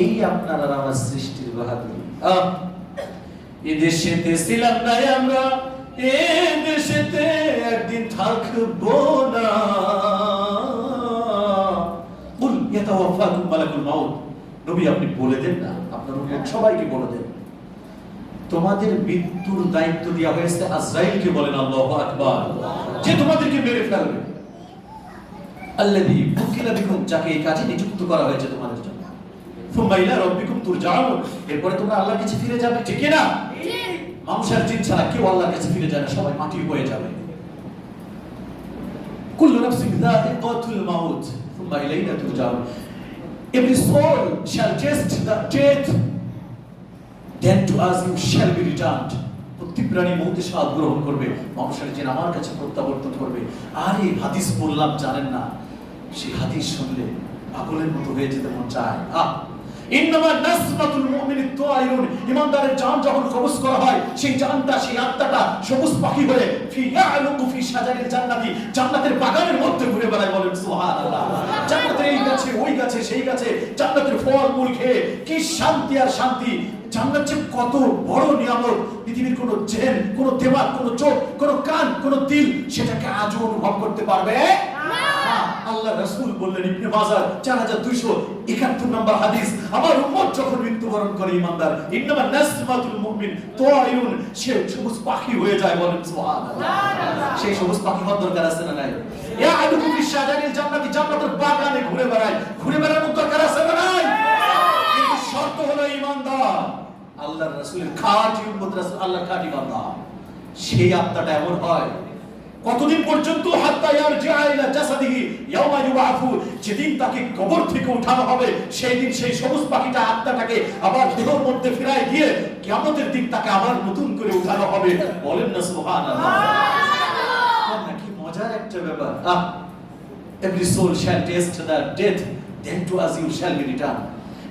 এই আপনার আর আমার সৃষ্টির বাহাদুরি। এদেশেতে ছিলাম নাই আমরা, এদেশেতে একদিন থাকবো না। কুল ইয়াতাওয়াফাকুম মালাকুল মাউত, নবী আপনি বলে দেন না, আপনার উম্মত সবাইকে বলে দেন, তোমাদের মৃত্যুর দায়িত্ব দেওয়া হয়েছে আজরাইলকে। বলেন আল্লাহু আকবার। যে তোমাদেরকে মেরে ফেলবে। আল্লাযী বুকিলা বিকুম, যাকে এই কাজে নিযুক্ত করা হয়েছে তোমাদের জন্য। সুম্মা ইলা রাব্বিকুম তুরজাউন, এরপরে তোমরা আল্লাহর কাছে ফিরে যাবে, ঠিক না? ঠিক। মানুষ আর জিন ছাড়া কেউ আল্লাহর কাছে ফিরে যায় না, সবাই মাটি হয়ে যাবে। কুল্লু নাফসিন যায়িকাতুল মাউত সুম্মা ইলাইনা তুরজাউন। Every soul shall taste the death, then to us you shall be returned. প্রত্যেক প্রাণী মৌতের স্বাদ গ্রহণ করবে, মানুষের জিন আমার কাছে প্রত্যাবর্তন করবে। আর এই হাদিস বললাম জানেন না, সেই হাদিস শুনলে পাগলের মতো হয়ে যেতে মন চায়। ইন্নামা নাসমাতুল মুমিনি তায়রুন, ঈমানদারের জান যখন কবজ করা হয়, সেই জানটা, সেই আত্মাটা সবুজ পাখি হয়ে ফি ইয়ালুকু ফি শাজারিল জান্নাতি, জান্নাতের বাগানের মধ্যে ঘুরে বেড়ায়। বলেন সুবহানাল্লাহ। জান্নাতের এই গাছে, ওই গাছে, সেই গাছে জান্নাতের ফল মূল খেয়ে কি শান্তি আর শান্তি। জান্নাত যে কত বড় নিয়ামত, পৃথিবীর কোনো জেন, কোনো দেমাগ, কোনো চোখ, কোনো কান, কোনো দিল সেটাকে আজও অনুভব করতে পারবে না। আল্লাহ রাসূল বললেন, ইবনে মাজাহ 4271 নম্বর হাদিস, আমার উম্মত যখন মৃত্যুবরণ করে ঈমানদার, ইন্নামা নাসমাতুল মুমিন তায়রুন, সে সবুজ পাখি হয়ে যায়। বলেন সুবহানাল্লাহ। সেই সবুজ পাখি হওয়ার দরকার আছে না নাই? ইয়া আদুকু ফি শাজারিল জান্নাতি, জান্নাতের বাগানে ঘুরে বেড়ায়, ঘুরে বেড়ানোর দরকার আছে না নাই? কিন্তু শর্ত হলো ঈমানদার, আল্লাহর রাসূলের খাঁটি উম্মত, রাসূল আল্লাহর খাঁটি বান্দা। সেই আত্মাটা এমন হয় কতদিন পর্যন্ত? হাত্তা ইয়ারজিআ ইলা জাসাদিহি ইয়াওমা ইউবাআসু, যেদিন তাকে কবর থেকে উঠানো হবে, সেই দিন সেই সবুজ পাখিটা আত্মাটাকে আবার দেহের মধ্যে ফিরায় দিয়ে কিয়ামতের দিন তাকে আবার নতুন করে উঠানো হবে। বলেন না সুবহানাল্লাহ। সুবহানাল্লাহ। কি মজার একটা ব্যাপার। Every soul shall taste the death, then to us you shall be returned.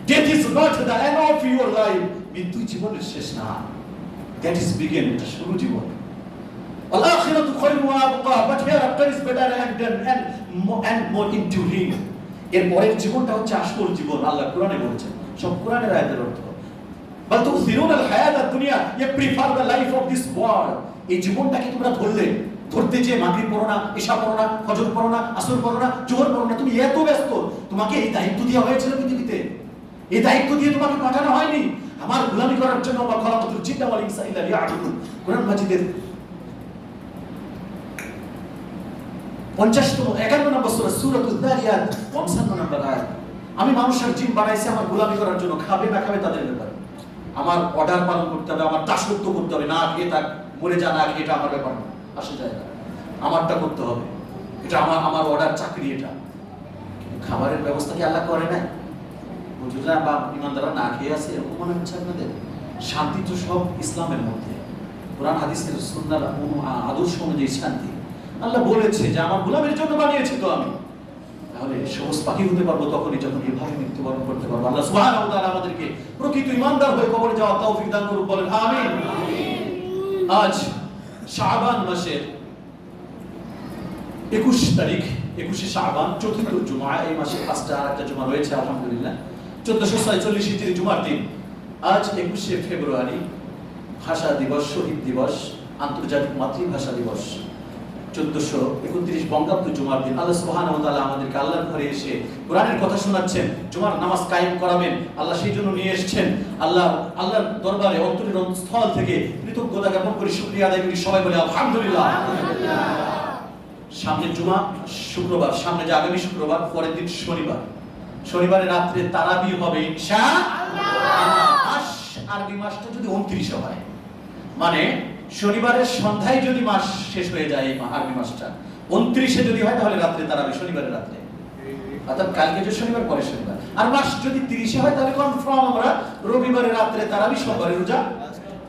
Death is not the end of your life. মৃত্যু জীবনের শেষ না, that is begin, এটা শুরু জীবন। আল-আখিরাতু খায়রুন ওয়া আবকা, but hereafter is better and more enduring. এর পরের জীবনটা হচ্ছে আসল জীবন, আল্লাহ কোরআনে বলেছেন। সব কোরআনের আয়াতের অর্থ। বাল তুসিরুন আল হায়াতাদ দুনিয়া, you prefer the life of this world. এই জীবনটাকে তোমরা ধরতে যে মাগরিব পড়ো না, ইশা পড়ো না, ফজর পড়ো না, আসর পড়ো না, জোহর পড়ো না, তুমি এত ব্যস্ত। তোমাকে এই দায়িত্ব দেওয়া হয়েছিল পৃথিবীতে, এই দায়িত্ব দিয়ে তোমাকে পাঠানো হয়নি আমার গোলামি করার জন্য। বা খলাকাতুল জিন্না ওয়াল ইনসা ইল্লা লিয়াবুদুন, কোরআন মাজিদের 51 নম্বর সূরা সূরাতুল যারিয়াত 55 নম্বর আয়াত। আমি মানুষ আর জিন বানাইছি আমার গোলামি করার জন্য, খাবে না খাবে তাদের ব্যাপার, আমার অর্ডার পালন করতে হবে, আমার দাসত্ব করতে হবে। না খেয়ে থাক, মরে যা, না খেয়ে, এটা আমার ব্যাপার না, আসে যায় না, আমারটা করতে হবে, এটা আমার অর্ডার, চাকরি এটা। খাবারের ব্যবস্থা কি আল্লাহ করে নাই? বুঝলেন? বা ইমানদাররা না খেয়ে আছে এরকম মনে হচ্ছে আপনাদের? শান্তি তো সব ইসলামের মধ্যে, কোরআন হাদিসের সুন্নাহর আদর্শ অনুযায়ী শান্তি। আল্লাহ বলেছে যে আমার গোলামের জন্য বানিয়েছি তো আমি, তাহলে সবুজ পাখি হতে পারবো তখনই যখন এভাবে মৃত্যুবরণ করতে পারবো। আল্লাহ সুবহানাহু ওয়া তাআলা আমাদেরকে প্রকৃত ঈমানদার হয়ে কবরে যাওয়ার তৌফিক দান করুন। বলেন আমিন। আজ শাবান মাসের 21 তারিখ, 21শে শাবান, চতুর্থ জুমা। এই মাসে 5টা আর একটা জুমা রয়েছে আলহামদুলিল্লাহ। 1446 হিজরি জুমার দিন। আজ 21শে ফেব্রুয়ারি, ভাষা দিবস, শহীদ দিবস, আন্তর্জাতিক মাতৃভাষা দিবস। 1431 বঙ্গাব্দ জুমার দিন। আল্লাহ সুবহানাহু ওয়া তাআলা আমাদেরকে আল্লাহর ঘরে এসে কোরআনের কথা শোনাচ্ছেন, জুমার নামাজ কায়েম করাবেন, আল্লাহ সেই জন্য নিয়ে এসেছেন। আল্লাহর দরবারে অন্তরের স্থল থেকে কৃতজ্ঞতা জ্ঞাপন করি, শুকরিয়া আদায় করি। সবাই বলে আলহামদুলিল্লাহ। সামনে জুমা শুক্রবার, সামনে যে আগামী শুক্রবার, পরের দিন শনিবার। শনিবারে রাত্রে তারাবি হবে ইনশাআল্লাহ। আরবি মাসটা যদি 29 হয়, মানে শনিবারের সন্ধ্যায় যদি মাস শেষ হয়ে যায়, এই আরবি মাসটা 29-এ যদি হয়, তাহলে রাত্রে তারাবি শনিবারের রাত্রে, অর্থাৎ কালকে যে শনিবার, পরে শনিবার। আর মাস যদি 30-এ হয়, তাহলে কনফার্ম আমরা রবিবারের রাত্রে তারাবি, সোমবারে রোজা।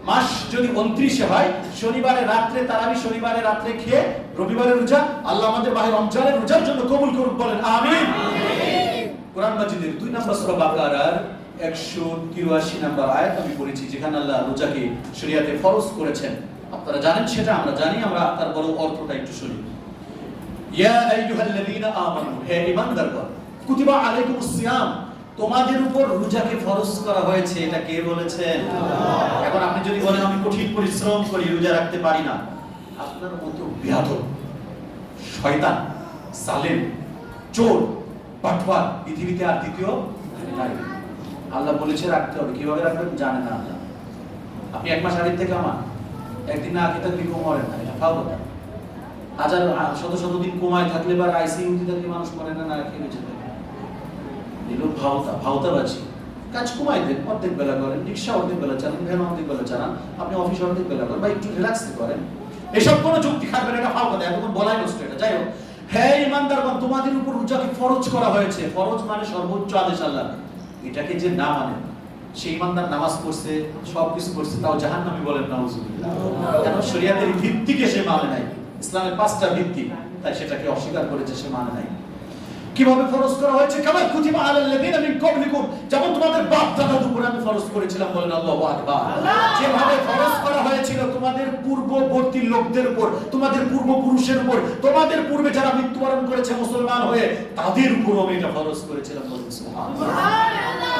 মাস যদি 29-এ হয়, শনিবারের রাত্রে তারাবি, শনিবারের রাত্রে খেয়ে রবিবারের রোজা। আল্লাহ আমাদের মাহে রমজানের রোজার জন্য কবুল করুন। বলেন আমিন। কোরআন মাজিদের 2 নম্বর সূরা বাকারার 183 নম্বর আয়াত আমি পড়েছি, যেখানে আল্লাহ রোজাকে শরীয়তে ফরজ করেছেন। আপনারা জানেন সেটা, আমরা জানি, আমরা তার বড় অর্থটা একটু শুনি। ইয়া আইয়ুহাল্লাযীনা আমানু, হে ঈমানদারগণ, কুতিবা আলাইকুমুস সিয়াম, তোমাদের উপর রোজাকে ফরজ করা হয়েছে, এটা কে বলেছেন? এখন আপনি যদি বলেন আমি কঠিন পরিশ্রম করি রোজা রাখতে পারি না, আপনার মতো বেয়াদব, শয়তান, জালেম, চোর, বাটপার পৃথিবীতে আর দ্বিতীয় নাই। আল্লাহ বলেছে রাখতে হবে, কিভাবে রাখবেন জানেন না আল্লাহ। আপনি এক মাস আগের থেকে আমার একদিন না খেতে থাকলে মরেন না, এটা ফাও কথা। হাজার শত শত দিন কোমায় থাকলে বা আইসিইউতে থাকলে মানুষ মরে না, না খেয়ে বেঁচে থাকে। এগুলো ভাওতাবাজি। কাজ কমাই দেন, অর্ধেক বেলা করেন, রিক্সা অর্ধেক বেলা চালান, ভ্যান অর্ধেক বেলা চালান, আপনি অফিস অর্ধেক বেলা করেন, বা একটু রিল্যাক্স করেন। এসব কোনো যুক্তি খাটবেন, এটা ফাও কথা, এতক্ষণ বলাই নষ্ট এটা। যাই হোক, হ্যাঁ ইমানদারগণ, তোমাদের উপর রোজাকে ফরজ করা হয়েছে। ফরজ মানে সর্বোচ্চ আদেশ আল্লাহ। এটাকে যে না মানে সেই ইমানদার নামাজ পড়ছে, সবকিছু করছে, তাও জাহান্নামী বলেন নাউজুবিল্লাহ। কেন? শরীয়তের ভিত্তিকে সে মানে নাই, ইসলামের 5টা ভিত্তি, তাই সেটাকে অস্বীকার করেছে, সে মানে নাই। কিভাবে ফরজ করা হয়েছে? কামা কুতিবা আলাল্লাযিনা মিন ক্বাবলিকুম, যেমন তোমাদের বাপ দাদার উপর আমি ফরজ করেছিলাম, বলেন আল্লাহু আকবার। যেভাবে ফরজ করা হয়েছিল তোমাদের পূর্ববর্তী লোকদের উপর, তোমাদের পূর্বপুরুষের উপর, তোমাদের পূর্বে যারা মৃত্যুবরণ করেছে মুসলমান হয়ে, তাদের উপর আমি এটা ফরজ করেছিলাম, বলেন সুবহানাল্লাহ।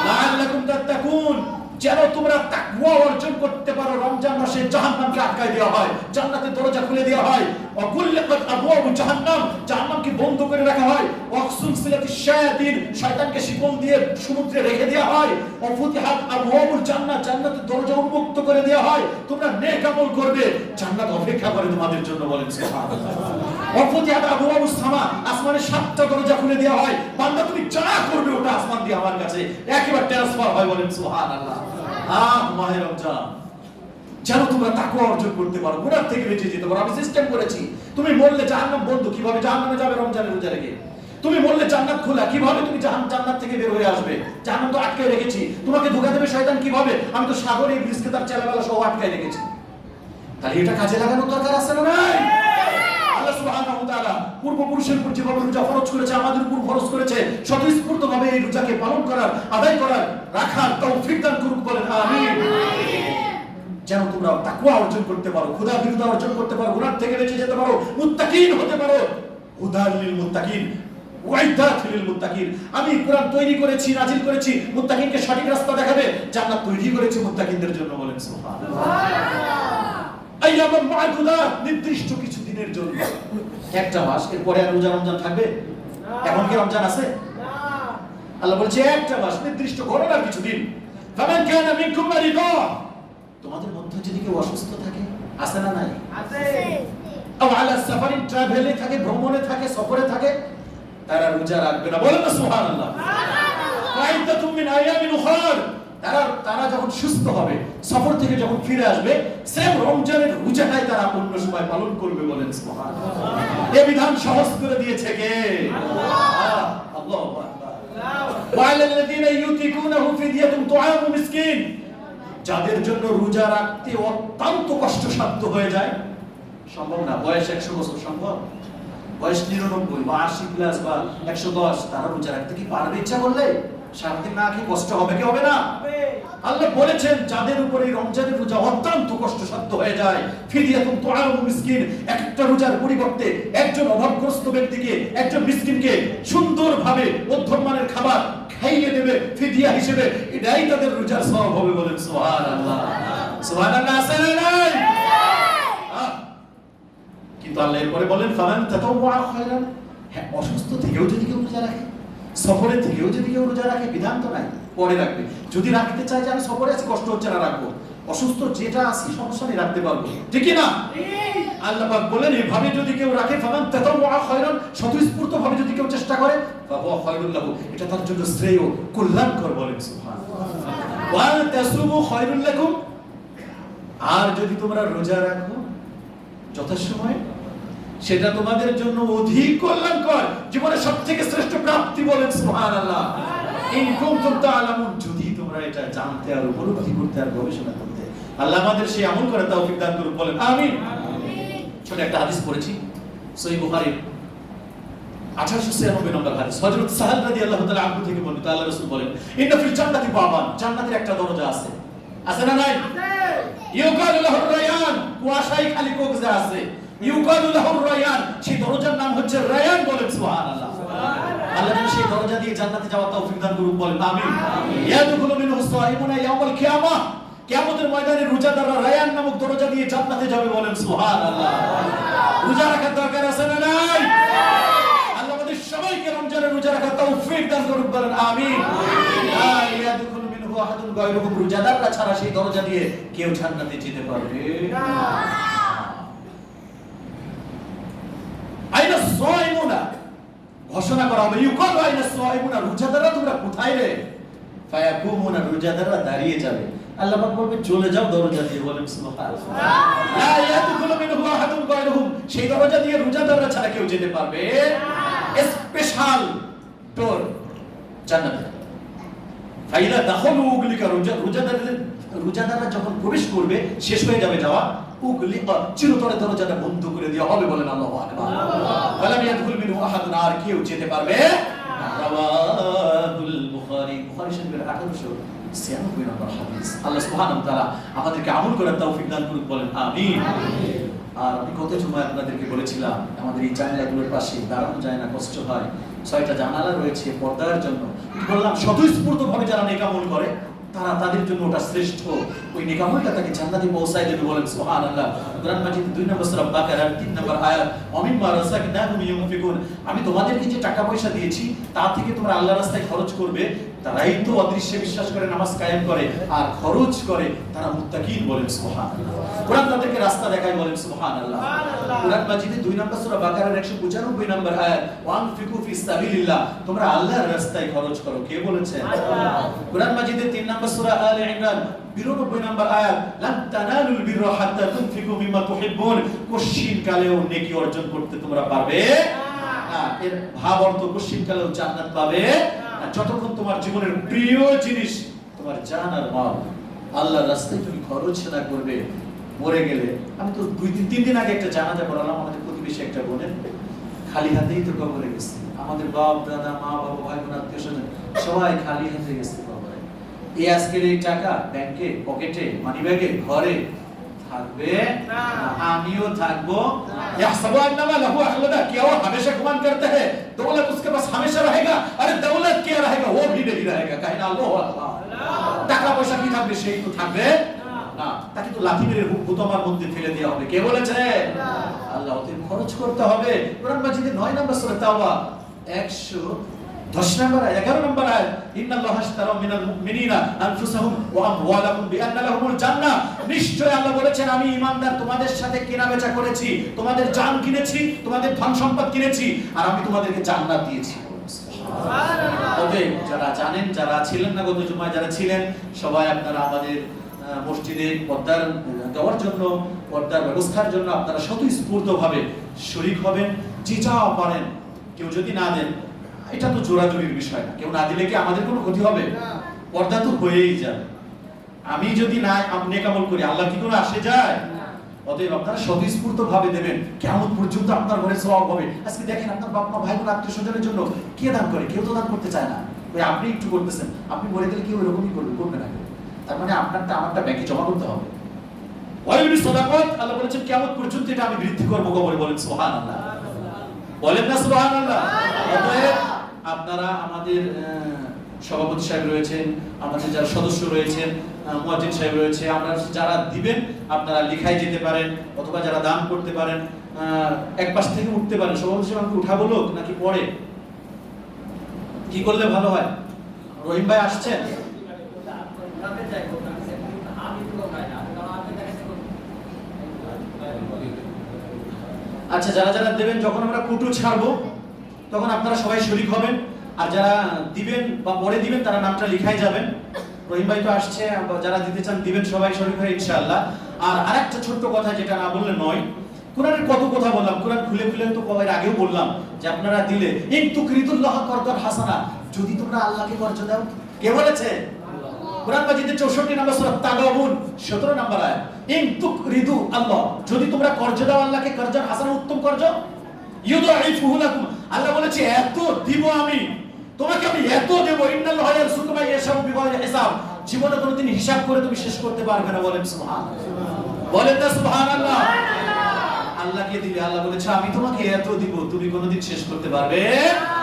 লাআল্লাকুম তাত্তাকুন, যেন তোমরা তাকওয়া অর্জন করতে পারো। রমজান মাসে জাহান্নামকে আটকায় দেওয়া হয়, জান্নাতের দরজা খুলে দেওয়া হয়। ওয়াকুল্লাকাত আবওয়াবু জাহান্নাম, জাহান্নামকে বন্ধ করে রাখা হয়। ওয়াকসুলসিলাতিশ শায়াতিন, শয়তানকে শিকল দিয়ে সমুদ্রে রেখে দেওয়া হয়। ওয়াফুতিহাত আবওয়াবুল জান্নাত, জান্নাতের দরজা উন্মুক্ত করে দেওয়া হয়। তোমরা নেক আমল করবে, জান্নাত অপেক্ষা করে তোমাদের জন্য, বলেন সুবহানাল্লাহ। ওয়াফুতিহাত আবওয়াবুস সামা, আসমানের 7টা দরজা খুলে দেওয়া হয়। বান্দা তুমি যা করবে ওটা আসমান দিয়ে আমার কাছে একেবারে ট্রান্সফার হয়, বলেন সুবহানাল্লাহ। মাহে রমজান, যেন তোমরা তাকওয়া অর্জন করতে পারো, গুনাহ থেকে বেঁচে যেতে পারো। আমি সিস্টেম করেছি, তুমি বললে জাহান্নাম বন্ধ, কিভাবে জাহান্নামে যাবে রমজানের রোজা রেখে? তুমি বললে জান্নাত খোলা, কিভাবে তুমি জান্নাত থেকে বের হয়ে আসবে? জাহান্নাম তো আটকে রেখেছি। তোমাকে ধোঁকা দেবে শয়তান কিভাবে? আমি তো সাগরে ইবলিসকে তার ছেলেবেলা সহ আটকায় রেখেছি। তাহলে এটা কাজে লাগানোর দরকার আছে না নাই? আল্লাহ সুবহানাহু ওয়া তাআলা পূর্বপুরুষের উপর যেভাবে রোজা ফরজ করেছে, আমাদের উপর ফরজ করেছে, স্বতঃস্ফূর্তভাবে এই রোজাকে পালন করার, আদায় করার, রাখার তৌফিক দান করুক, বলেন আমিন। যেন তোমরা তাকওয়া অর্জন করতে পারো, খোদাভীরুতা অর্জন করতে পারো, গুনাহ থেকে বেঁচে যেতে পারো, মুত্তাকিন হতে পারো। হুদাল লিল মুত্তাকিন ওয়াইদাত লিল মুত্তাকিন। আমি কোরআন তৈরি করেছি, নাজিল করেছি মুত্তাকিনকে সঠিক রাস্তা দেখাবে। জান্নাত তৈরি করেছি মুত্তাকিনদের জন্য, বলেন সুবহানাল্লাহ। আইয়ামান মা'দুদাত, নির্দিষ্ট কিছু দিনের জন্য, একটা মাস, এরপরে আর রোজা রমজান থাকবে? এখন কি রমজান আছে? না। আল্লাহ বলছে একটা মাস, নির্দিষ্ট গণনার কিছু দিন। ফামান কানা মিনকুম মারিদা, তোমাদের মধ্যে যদি কেউ অসুস্থ থাকে, আছে না নাই? আছে। আও আলা সাফারিন, ট্রাভেলে থাকে, ভ্রমণে থাকে, সফরে থাকে, তারা রোজা রাখবে না, বলেন না সুবহানাল্লাহ। ফাইদাতুম মিন আয়ামিন উখার, তারা যখন সুস্থ হবে, সফর থেকে যখন ফিরে আসবে, সেম রমজানের রোজাটাই তারা অন্য সময় পালন করবে, বলেন সুবহানাল্লাহ। এই বিধান সহজ করে দিয়েছে কে? আল্লাহ। আল্লাহু আকবার। ওয়ালাল্লাযিনা ইউতিকুনাহু ফিদিয়াতুন তুআমু মিসকিন, যাদের জন্য রোজা রাখতে অত্যন্ত কষ্টসাধ্য হয়ে যায়, সম্ভব না, বয়স 100 বছর সম্ভব, বয়স 99 বা 80 প্লাস বা 110, তারা রোজা রাখতে কি পারবে ইচ্ছা করলে? সারাদিন না খেয়ে কষ্ট হবে কি হবে না? আল্লাহ বলেছেন যাদের উপরে রমজানের রোজা অত্যন্ত কষ্টসাধ্য হয়ে যায়, ফিদিয়াতুন তুআমু মিসকিন, একটা রোজার পরিবর্তে একজন অভাবগ্রস্ত ব্যক্তিকে, একজন মিসকিনকে সুন্দরভাবে মধ্যম মানের খাবার খাইয়ে দেবে ফিদিয়া হিসেবে, এটাই তাদের রোজার সওয়াব হবে, বলেন সুবহানাল্লাহ। সুবহানাল্লাহ আছে না নাই? কিন্তু আল্লাহ এরপরে বলেন ফামান তাতাওয়া খায়রান, হ্যাঁ অসুস্থ থেকেও যদি কেউ রোজা রাখে, সফরে থেকেও যদি কেউ রোজা রাখে, বিধান তো নাই, পরে রাখবে। যদি রাখতে চায় যে আমি সফরে আছি, কষ্ট হচ্ছে না, রাখবো, অসুস্থ যেটা আছি সমস্যা নেই, রাখতে পারবো, ঠিক কি না? আল্লাহ পাক বলেন এভাবে যদি কেউ রাখে, ফামান তাতাওয়া খায়রান, স্বতঃস্ফূর্তভাবে যদি কেউ চেষ্টা করে, ফাহুয়া খায়রুল লাহু, এটা তার জন্য শ্রেয়, কল্যাণকর, বলেন সুবহানাল্লাহ। ওয়া তাসুমু খায়রুল লাকুম, আর যদি তোমরা রোজা রাখো যথাসময়ে, সেটা তোমাদের জন্য অধিক কল্যাণকর, জীবনের সবথেকে শ্রেষ্ঠ প্রাপ্তি, বলেন সুবহানাল্লাহ। ইন কুনতুম তা'লামুন, যদি তোমরা এটা জানতে আর উপলব্ধি করতে আর গবেষণা করতে, আল্লাহ আমাদের সেই আমল করে তৌফিক দান করুন, বলেন আমিন। ছোট একটা হাদিস পড়েছি সহিহ বুখারী 1896 নম্বর হাদিস, হযরত সাহাল রাদিয়াল্লাহু তাআলা আনহু থেকে বর্ণিত, আল্লাহ রাসূল বলেন ইন্না ফিল জান্নাতি বাবান, জান্নাতের একটা দরজা আছে, আছে না নাই? ইউকালু লাহুর রায়ান, কুয়াশায় খালি কোকজা আছে, ইউকালু লাহুর রায়ান, সেই দরজার নাম হচ্ছে রায়ান, বলেন সুবহানাল্লাহ। আল্লাহ যেন সেই দরজা দিয়ে জান্নাতে যাওয়ার তৌফিক দান করুন, বলেন আমিন। ইয়াদখুলু মিনহু সাইমুনা ইয়াউমাল কিয়ামাহ, কিয়ামতের ময়দানে রোজাদাররা রায়ান নামক দরজা দিয়ে জান্নাতে যাবে, বলেন সুবহানাল্লাহ। রোজা রাখার দরকার আছে না নাই? আল্লাহ আমাদের সবাইকে রমজানে রোজা রাখার তৌফিক দান করুন, বলেন আমিন। লা ইয়াদখুলু মিনহু আহাদুন গায়রুহুম, রোজাদাররা ছাড়া সেই দরজা দিয়ে কেউ জান্নাতে যেতে পারবে না। আইনা সাইমুনা, ঘোষণা করা হবে, ইউকাল আইনা সাইমুনা, রোজাদাররা তোমরা কোথায় রে? ফায়াকুমুনা, রোজাদাররা দাঁড়িয়ে যাবে। আল্লাহ পাক বলবে চলে যাও দরজা দিয়ে, বলেন সুবহানাল্লাহ। লা ইয়াদখুলু মিনহু আহাদুন গায়রুহুম, সেই দরজা দিয়ে রোজাদাররা ছাড়া কেউ যেতে পারবে না। স্পেশাল ডোর জান্নাতে। ফাইদা দাখালু উগলিকা, রোজাদাররা যখন প্রবেশ করবে, শেষ হয়ে যাবে যাওয়া, উগলিকা, চিরতরে দরজাটা বন্ধ করে দেওয়া হবে, বলেন আল্লাহু আকবার। ফালাম ইয়াদখুল মিনহু আহাদুন, আর কেউ যেতে পারবে না। রাওয়াহুল বুখারী, বুখারী শরীফের 1896 নম্বর হাদিস। আল্লাহ সুবহানাহু ওয়া তাআলা আমাদেরকে আমল করার তৌফিক দান করুন, বলেন আমিন। আর আমি গত জুমায় আপনাদেরকে বলেছিলাম আমাদের এই জানালাগুলোর পাশে দাঁড়ানো যায় না, কষ্ট হয়। 6টা জানালা রয়েছে পর্দার জন্য। বললাম স্বতঃস্ফূর্তভাবে যারা নেক আমল করে তারা, তাদের জন্য ওটা শ্রেষ্ঠ। ওই নেক আমলটা তাকে জান্নাতে পৌঁছায় দেবে, বলেন সুবহানাল্লাহ। কোরআন মাজিদ 2 নম্বর সূরা বাকারার 3 নম্বর আয়াত, অমিম্মা রাযাকনাহুম ইউনফিকুন, আমি তোমাদেরকে যে টাকা পয়সা দিয়েছি তা থেকে তোমরা আল্লাহর রাস্তায় খরচ করবে। তারাই তো অদৃশ্যে বিশ্বাস করে, নামাজ কায়েম করে আর খরচ করে, তারা মুত্তাকিন, বলেন সুবহানাল্লাহ। কোরআন তাদেরকে রাস্তা দেখায়, বলেন সুবহানাল্লাহ। কোরআন মাজিদে 2 নম্বর সূরা বাকারার 195 নম্বর আয়াত, ওয়ানফিকু ফিস সাবিলিল্লাহ, তোমরা আল্লাহর রাস্তায় খরচ করো, কে বলেছেন? আল্লাহ। কোরআন মাজিদে 3 নম্বর সূরা আলে ইমরান 92 নম্বর আয়াত, লান তানালুল বিররা হাত্তা তুনফিকু মিম্মা তুহিব্বুন, কশিন কালেও নেকি অর্জন করতে তোমরা পারবে না। এর ভাব অর্থ কশিন কালেও জান্নাত পাবে না যতক্ষণ তোমার জীবনের প্রিয় জিনিস তোমার জান আর মাল আল্লাহর রাস্তায় তুমি খরচ না করবে। মরে গেলে, আমি তো 2-3 দিন আগে একটা জানাজা পড়ালাম, আমাদের প্রতিবেশী একটা বোনের, খালি হাতেই তো কবরে গেছে। আমাদের বাপ দাদা মা বাবা ভাই বোন আত্মীয় স্বজন সবাই খালি হাতে গেছে কবরে। এই আজকের এই টাকা ব্যাংকে, পকেটে, মানি ব্যাগে, ঘরে থাকবে না, আমিও থাকবো। ইয়াহসাবু আন্নামা লাহু আখলাদা, क्या वो हमेशा गुमान करते हैं दौलत उसके पास हमेशा रहेगा? अरे दौलत क्या रहेगा, वो भी नहीं रहेगा। कहे ना আল্লাহু আকবার। টাকা পয়সা কি থাকবে, সেই তো থাকবে না, তাকে তো লাঠি মেরে হুতমার মধ্যে ফেলে দেওয়া হবে, কে বলেছে? আল্লাহ। ওতে খরচ করতে হবে। কোরআন মাজিদে 9 নম্বর সূরা তাওবা 110 নম্বর 11 নম্বর আয়াত, ইন্নাল্লাহা আশতারা মিনাল মুমিনিনা আনফুসাহুম ওয়া আমওয়ালাহুম বিআন্না লাহুমুল জান্নাহ, নিশ্চয় আল্লাহ বলেছেন আমি ঈমানদার তোমাদের সাথে কেনাবেচা করেছি, তোমাদের জান কিনেছি, তোমাদের ধন সম্পদ কিনেছি, আর আমি তোমাদেরকে জান্নাত দিয়েছি। সুবহানাল্লাহ। তবে যারা জানেন, যারা ছিলেন না গত জুমায়, যারা ছিলেন সবাই আপনারা আমাদের মসজিদে পর্দার দেওয়ার জন্য, পর্দার ব্যবস্থার জন্য আপনারা স্বতঃস্ফূর্তভাবে শরীক হবেন। যে যা পারেন, কেউ যদি না দেন, এটা তো জোরাজুরির বিষয় না, কেউ না দিলে কি আমাদের কোনো ক্ষতি হবে? পর্দা তো হয়েই যাবে। আমি যদি না নেক আমল করি, আল্লাহ কি কোনো আসে যায়? অতএব আপনারা স্বতঃস্ফূর্তভাবে দেবেন, কিয়ামত পর্যন্ত আপনার ঘরে সওয়াব হবে। আজকে দেখেন আপনার বাপ মা ভাই বোন আত্মীয় স্বজনের জন্য কে দান করে? কেউ তো দান করতে চায় না। ওই আপনি একটু করতেছেন, আপনি মরে গেলে কেউ এরকমই করবে না। তার মানে আপনারটা আমারটা ব্যাংকে জমা করতে হবে। ওয়াইবি সাদাকাত, আল্লাহ বলেছেন কিয়ামত পর্যন্ত এটা আমি বৃদ্ধি করব কবরে, বলেন সুবহানাল্লাহ। বলেন না সুবহানাল্লাহ। অতএব আপনারা আমাদের সভাপতি সাহেব রয়েছেন, আমাদের যারা সদস্য রয়েছেন, মুয়াজ্জিন সাহেব রয়েছে, আমরা যারা দিবেন আপনারা লিখাই যেতে পারেন, অথবা যারা দান করতে পারেন এক পাশ থেকে উঠতে পারেন। সভাপতি সাহেব আমাকে উঠাবো লোক নাকি পরে কি করলে ভালো হয়? রহিম ভাই আসছেন? আচ্ছা, যারা যারা দেবেন যখন আমরা কুটু ছাড়বো তখন আপনারা সবাই শরীক হবেন, আর যারা দিবেন বা পরে দিবেন তারা নামটা লিখাই যাবেন। রহিম ভাই তো আসছে, যারা দিতে চান দিবেন সবাই শরীক হয়ে ইনশাআল্লাহ। আর আরেকটা ছোট্ট কথা যেটা না বললে নয়, কোরআনের কত কথা বললাম, কোরআন খুলে খুলে তো এর আগেও বললাম যে আপনারা দিলে ইন তুকরিদুল্লাহ করদান হাসানা, যদি তোমরা আল্লাহকে কর্জ দাও, কে বলেছে? কোরআন মাজিদের 64 নম্বর সূরা তাগাবুন 17 নম্বর আয়াত, ইন তুকরিদু আল্লাহ, যদি তোমরা কর্জ দাও আল্লাহকে কর্জান হাসানা, উত্তম কর্জ, ইউদাইফুহু লাকুম, আল্লাহ বলেছে এত দিব আমি তোমাকে, আমি এত দেব, ইন্নাল্লাহা ইয়ারযুকু মান ইয়াশাউ বিগাইরি হিসাব, জীবনে কোনোদিন হিসাব করে তুমি শেষ করতে পারবে না, বলেন সুবহানাল্লাহ। বলেন না সুবহানাল্লাহ। আল্লাহকে দিলে আল্লাহ বলেছে আমি তোমাকে এত দিব, তুমি কোনোদিন শেষ করতে পারবে না।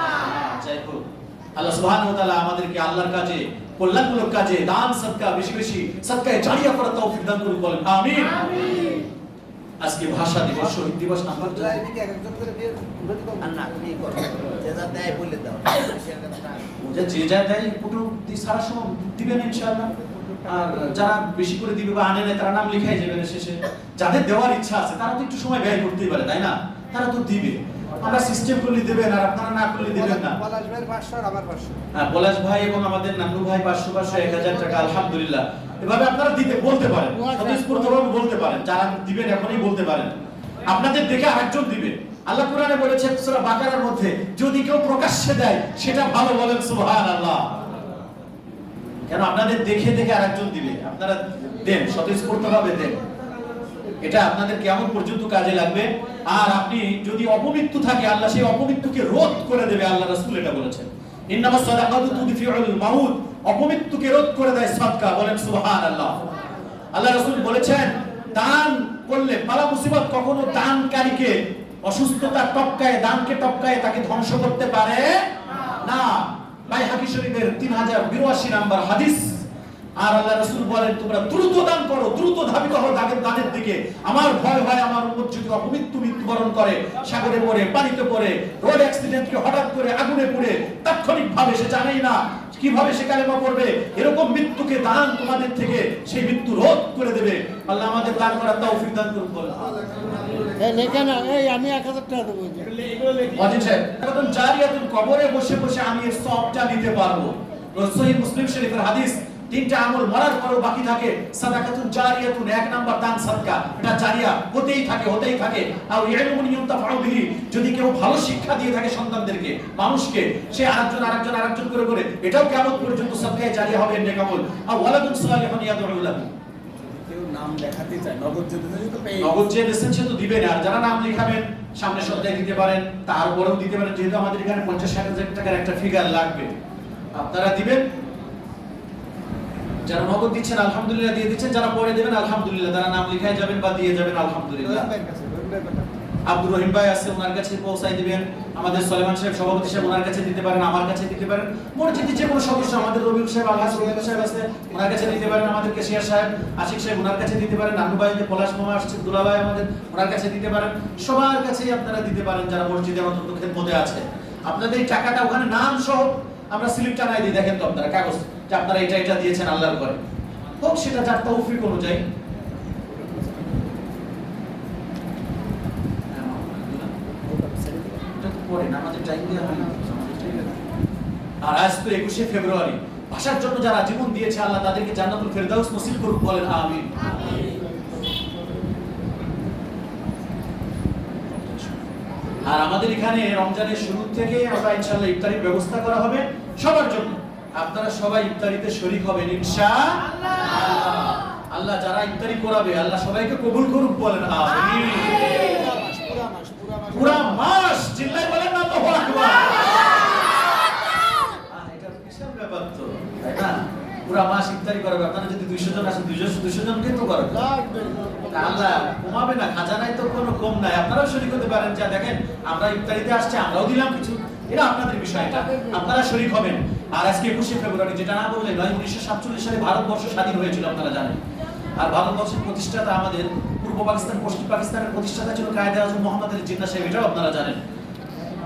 আল্লাহ সুবহানাহু ওয়া তাআলা আমাদেরকে আল্লাহর কাজে, কল্যাণমূলক কাজে, দান সদকা, বেশি বেশি সদকায়ে জারিয়া করার তৌফিক দান করুন, বলেন আমিন। আজকে ভাষা দিবস, শহীদ দিবস নাম্বার 2 যে যা দেয় একটু সারা সময় দিবেন ইনশাআল্লাহ। আর যারা বেশি করে দিবে বা আনে না তারা নাম লিখাই যাবে শেষে। যাদের দেওয়ার ইচ্ছা আছে তারা তো একটু সময় ব্যয় করতেই পারে, তাই না? তারা তো দিবে। আমরা সিস্টেম করলে দেবেন আর আপনারা না করলে দেবেন না। পলাশ ভাই 500 আর আমার 500। হ্যাঁ, পলাশ ভাই এবং আমাদের নান্নু ভাই 500 1000 টাকা আলহামদুলিল্লাহ। এভাবে আপনারা দিতে বলতে পারেন, স্বতঃস্ফূর্তভাবে বলতে পারেন, যারা দিবেন এখনই বলতে পারেন। আপনাদের দেখে আরেকজন দিবে। আল্লাহ কোরআনে বলেছেন সূরা বাকারার মধ্যে, যদি কেউ প্রকাশ্যে দেয় সেটা ভালো, বলেন সুবহানাল্লাহ। কেন আপনাদের দেখে দেখে আরেকজন দিবে, আপনারা দেন, স্বতঃস্ফূর্তভাবে দেন। এটা আপনাদের কিয়ামত পর্যন্ত কাজে লাগবে। আর আপনি যদি অপমৃত্যু থাকে, আল্লাহ সেই অপমৃত্যুকে রোধ করে দেবে। আল্লাহ রাসূল এটা বলেছেন, ইন্নামাস সাদাকাতু তুদফিউল মাউত, অপমৃত্যুকে রোধ করে দেয় সাদকা, বলেন সুবহানাল্লাহ। আল্লাহ রাসূল বলেছেন, দান করলে বালা মুসিবত কখনো দানকারীকে অসুস্থতা টপকায়, দানকে টপকায় তাকে ধ্বংস করতে পারে না। বাইহাকী শরীফের 3082 নম্বর হাদিস। আর আল্লাহ রাসূল বলেন, তোমরা দ্রুত দান করো, দ্রুত ধাবিত হও দানের দিকে। আমার ভয় হয় আমার উম্মত যদি মৃত্যুবরণ করে, সাগরে পড়ে, পানিতে পড়ে, রোড অ্যাক্সিডেন্টে হঠাৎ করে আগুনে পুড়ে, তাৎক্ষণিকভাবে সে জানেই না কিভাবে সে কালেমা পড়বে, এরকম মৃত্যুকে দান তোমাদের থেকে সেই মৃত্যু রোধ করে দেবে। আল্লাহ আমাদের দান করার তৌফিক দান করুন, বলেন আমি 1000 টাকা দেবো। ওয়াজিব সাহেব, এখন জারিয়াতুন, কবরে বসে বসে আমি এর সওয়াবটা নিতে পারবো। সহিহ মুসলিম শরীফের হাদিস, তিনটা আমল মরার পরও বাকি থাকে। সাদাকাতুন জারিয়াতুন, এক নাম্বার দান সাদকা, এটা জারিয়া হতেই থাকে। আর ইলমুন ইউনতাফাউ বিহি, যদি কেউ ভালো শিক্ষা দিয়ে থাকে সন্তানদেরকে, মানুষকে, সে আরেকজন করে এটাও কিয়ামত পর্যন্ত সাদকায়ে জারিয়া হবে, নেক আমল। আর ওয়ালাদুন সালিহুন ইয়াদউ লাহু, কেউ নাম লেখাতে চায়, নগদ যেতে তো পেয়ে, নগদ যে দিচ্ছেন সে তো দিবেন। আর যারা নাম লেখাবেন সামনে সপ্তাহে দিতে পারেন, তারপরেও দিতে পারেন, যেহেতু আমাদের এখানে 50-60 টাকার একটা ফিগার লাগবে, আপনারা দিবেন। যারা নগদ দিচ্ছেন আলহামদুলিল্লাহ দিয়ে দিচ্ছেন, যারা পরে দেবেন আলহামদুলিল্লাহ, তারা নাম লিখায় যাবেন বা দিয়ে যাবেন আলহামদুলিল্লাহ। আব্দুর রহিম ভাই আছে, ওনার কাছে পৌঁছাই দিবেন। আমাদের সুলাইমান সাহেব সভাপতি সাহেব, ওনার কাছে দিতে পারেন, আমার কাছে দিতে পারেন। মসজিদের যে কোনো সদস্য, আমাদের রবিউল সাহেব, আলহাজ রবিউল সাহেব আছে, ওনার কাছে দিতে পারেন। আমাদের কেশিয়ার সাহেব, আশিক সাহেব, ওনার কাছে দিতে পারেন। নানু ভাই, পলাশ মামা আসছে, দুলা ভাই আমাদের, ওনার কাছে দিতে পারেন। সবার কাছেই আপনারা দিতে পারেন যারা মসজিদে অন্তত খেদমতে আছে। আপনাদের এই টাকাটা ওখানে নাম সহ আমরা স্লিপ টানাই দিই, দেখেন তো আপনারা কাগজ, যে আপনারা এটা দিয়েছেন আল্লাহর করে, হোক সেটা যার তৌফিক অনুযায়ী। আর আজ তো 21শে ফেব্রুয়ারি, ভাষার জন্য যারা জীবন দিয়েছে আল্লাহ তাদেরকে জান্নাতুল ফেরদাউস নসিব করুক, বলেন আমিন। আর আমাদের এখানে রমজানের শুরু থেকে আমরা ইনশাআল্লাহ ইফতারির ব্যবস্থা করা হবে সবার জন্য। আপনারা সবাই ইফতারিতে শরীক হবেন ইনশাআল্লাহ। আল্লাহ যারা ইফতারি করাবে আল্লাহ সবাইকে কবুল করুক, বলেন আমিন। পুরা মাস চিল্লায় বলেন আল্লাহু আকবার। এটা বিশাল ব্যাপার তো, তাই না? পুরা মাস ইফতারি করাবে। আপনারা যদি 200 জন আসেন, 200 জনকে তো করবে, আল্লাহ কমাবে না, খাজানায় তো কোনো কম নাই। আপনারাও শরীক হতে পারেন। যা দেখেন আমরা ইফতারিতে আসছে, আমরাও দিলাম কিছু, এটা আপনাদের বিষয়টা, আপনারা শরীক হবেন। আর আজকে 21শে ফেব্রুয়ারি, যেটা না বললে নয়, 1947 সালে ভারতবর্ষ স্বাধীন হয়েছিল, আপনারা জানেন। আর ভারতবর্ষের প্রতিষ্ঠাতা আমাদের পূর্ব পাকিস্তান, পশ্চিম পাকিস্তানের প্রতিষ্ঠাতা ছিল কায়েদে আজম মোহাম্মদ আলী জিন্নাহ সাহেব, এটাও আপনারা জানেন।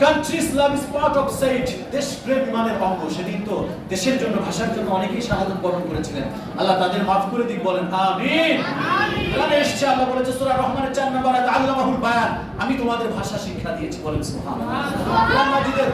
Countries love is part of sight, দেশপ্রেম ইমানের অঙ্গ। সেদিন তো দেশের জন্য, ভাষার জন্য অনেকেই শাহাদাত বরণ করেছিলেন। আল্লাহ তাদের মাফ করে দিক, বলেন আমিন। কোরআনে এসেছে, আল্লাহ বলেছে সূরা রহমানের 4 নম্বর আয়াত, আল্লামাহুল বায়ান, আমি তোমাদের ভাষা শিক্ষা দিয়েছি, বলেন সুবহানাল্লাহ। কোরআন মাজিদের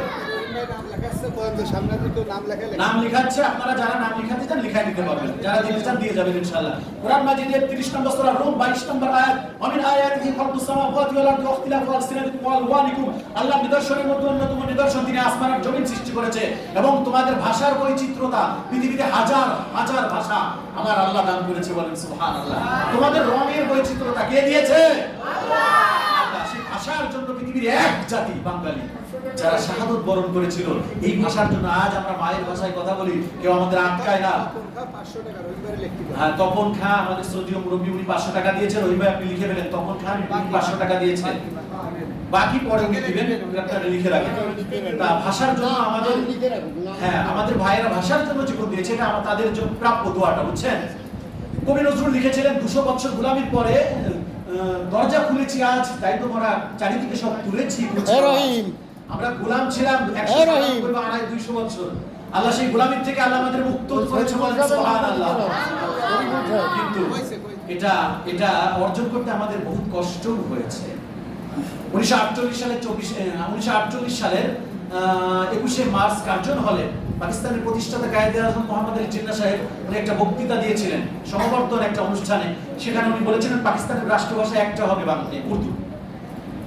নাম লেখাচ্ছে, আপনারা যারা নাম লেখাতে চান লিখাই দিতে পারবেন, যারা দিতে চান দিয়ে যাবেন ইনশাআল্লাহ। কোরআন মাজিদের 30 নম্বর সূরা রুম 22 নম্বর আয়াত, ওয়ামিন আয়াতিহি খালকুস সামাওয়াতি ওয়াল আরদি ওয়া ইখতিলাফু আলসিনাতিকুম ওয়া আলওয়ানিকুম, আল্লাহর নিদর্শনের মধ্যে অন্যতম নিদর্শন তিনি আসমান আর জমিন সৃষ্টি করেছে এবং তোমাদের ভাষার বৈচিত্র্যতা। পৃথিবীতে হাজার হাজার ভাষা আমার আল্লাহ দান করেছে, বলেন সুবহানাল্লাহ। তোমাদের রঙের বৈচিত্র্যতা কে দিয়েছে? আল্লাহ। সেই ভাষার জন্য পৃথিবীর এক জাতি বাঙালি, যারা শাহাদত বরণ করেছিল এই ভাষার জন্য। আজ আমরা মায়ের ভাষায় কথা বলি, কেউ আমাদের আটকায় না। হ্যাঁ, তপন খা আমাদের শ্রদ্ধেয় মুরব্বী, উনি 500 টাকা দিয়েছেন। ওই ভাই আপনি লিখে ফেলেন, তপন খান 500 টাকা দিয়েছেন। বাকি পরে উনি দিবেন, আপনারা লিখে রাখেন। তা ভাষার জন্য আমাদের, হ্যাঁ আমাদের ভাইয়েরা ভাষার জন্য জীবন দিয়েছে, এটা তাদের জন্য প্রাপ্য দোয়াটা, বুঝছেন? কবি নজরুল লিখেছিলেন 200 বছর গোলামির পরে দরজা খুলেছি আজ, দায়িত্ব ভরা চারিদিকে সব তুলেছি। আমরা গোলাম ছিলাম 100 বছর, আল্লাহ সেই গোলামির থেকে আল্লাহ আমাদের মুক্ত করেছে, বলেন সুবহানাল্লাহ। কিন্তু এটা অর্জন করতে আমাদের বহুত কষ্ট হয়েছে। 1948 সালের 21শে মার্চ কার্জন হলে পাকিস্তানের প্রতিষ্ঠাতা কায়েদে আজম মোহাম্মদ আলী জিন্নাহ সাহেব উনি একটা বক্তৃতা দিয়েছিলেন সমাবর্তন একটা অনুষ্ঠানে। সেখানে উনি বলেছিলেন পাকিস্তানের রাষ্ট্রভাষা একটা হবে বাংলা, উর্দু।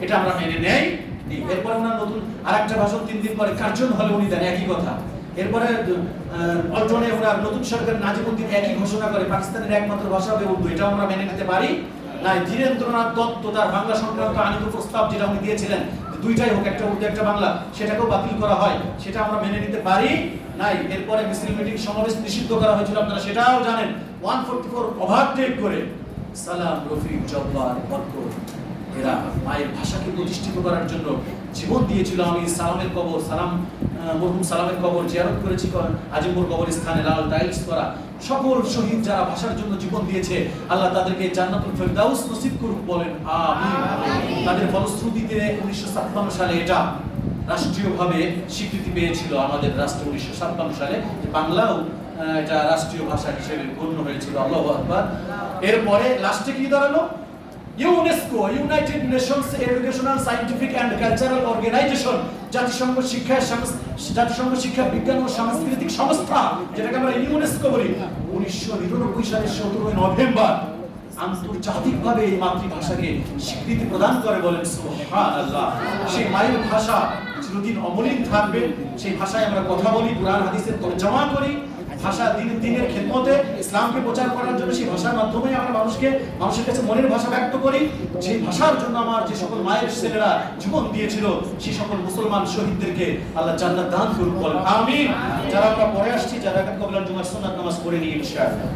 এটা আমরা মেনে নেই। এরপরে ওনার নতুন আরেকটা ভাষণ 3 দিন পরে কার্জন হলে উনি দেন একই কথা। এরপরে পল্টনে ওনার নতুন সরকার নাজিমুদ্দিন একই ঘোষণা করে পাকিস্তানের একমাত্র ভাষা হবে উর্দু। এটা আমরা মেনে নিতে পারি না। ধীরেন্দ্রনাথ দত্ত তার বাংলা সংক্রান্ত আনিত প্রস্তাব যেটা উনি দিয়েছিলেন, দুইটাই হোক, একটা উর্দু একটা বাংলা, সেটাকেও বাতিল করা হয়, সেটা আমরা মেনে নিতে পারি নাই। এরপরে মিছিল মিটিং সমাবেশ নিষিদ্ধ করা হয়েছিল, আপনারা সেটাও জানেন। 144 ওভারটেক করে সালাম, রফিক, জব্বার, বরকত এরা মায়ের ভাষাকে প্রতিষ্ঠিত করার জন্য জীবন দিয়েছিল। আমি সালামের কবর, মরহুম সালামের কবর জিয়ারত করেছি, আজিমপুর কবরস্থানে লাল টাইলস করা। সকল শহীদ যারা ভাষার জন্য জীবন দিয়েছে, আল্লাহ তাদেরকে জান্নাতুল ফেরদাউস নসিব করুক, বলেন আমিন। তাদের ফলশ্রুতিতে 1957 সালে এটা রাষ্ট্রীয়ভাবে স্বীকৃতি পেয়েছিল আমাদের রাষ্ট্র। 1957 সালে বাংলাও এটা রাষ্ট্রীয় ভাষা হিসেবে গণ্য হয়েছিল। আল্লাহু আকবার। এরপরে লাস্টে কি দাঁড়ালো? UNESCO, United Nations Educational Scientific and Cultural Organization, জাতিসংঘ শিক্ষা বিজ্ঞান ও সাংস্কৃতিক সংস্থা, যেটাকে আমরা ইউনেস্কো বলি, 1999 সালের 17 নভেম্বর আন্তর্জাতিকভাবে এই মাতৃভাষাকে স্বীকৃতি প্রদান করে, বলেন সুবহানাল্লাহ। সেই মায়ের ভাষা চিরদিন অমলিন থাকবে। সেই ভাষায় আমরা কথা বলি, কুরআন হাদিসের তরজমা করি। ভাষা দিনের খেদমতে ইসলামকে প্রচার করার জন্য সেই ভাষার মাধ্যমে আমরা মানুষের কাছে মনের ভাষা ব্যক্ত করি। সেই ভাষার জন্য আমার যে সকল মায়ের ছেলেরা জীবন দিয়েছিল, সেই সকল মুসলমান শহীদদেরকে আল্লাহ জান্নাত দান করুন, বলেন আমিন। যারা আমরা পরে আসছি, যারা কবলার জুমার সুন্নাত নামাজ পড়ে নিই ইনশাআল্লাহ।